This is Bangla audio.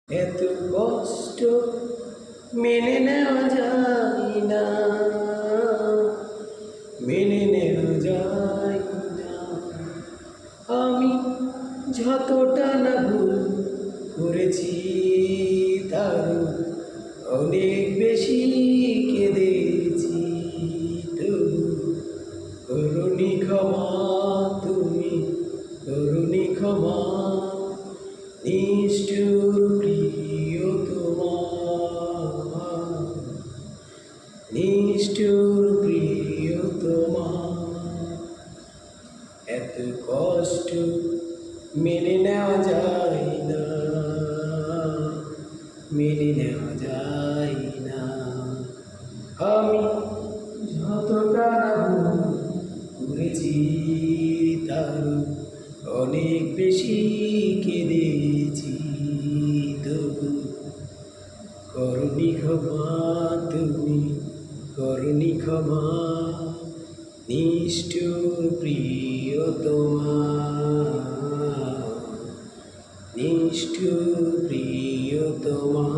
এত কষ্ট মেনে নেওয়া যায় না, মেনে নেওয়া যায় না। আমি যতটা না ভুল করেছি তার অনেক বেশি কেঁদেছি। তবু করুণী ক্ষমা, তুমি করুণী ক্ষমা, নিষ্ঠুর প্রিয়তমা, নিষ্ঠুর প্রিয়তমা। এত কষ্ট মেনে নেওয়া যায় না, মেনে নেওয়া যায় না। আমি যতটা ভুল করেছি তার অনেক বেশি কেঁদেছি। তবু করুণী ক্ষমা, তুমি করুণী ক্ষমা, নিষ্ঠুর প্রিয়তমা, নিষ্ঠুর প্রিয়তমা।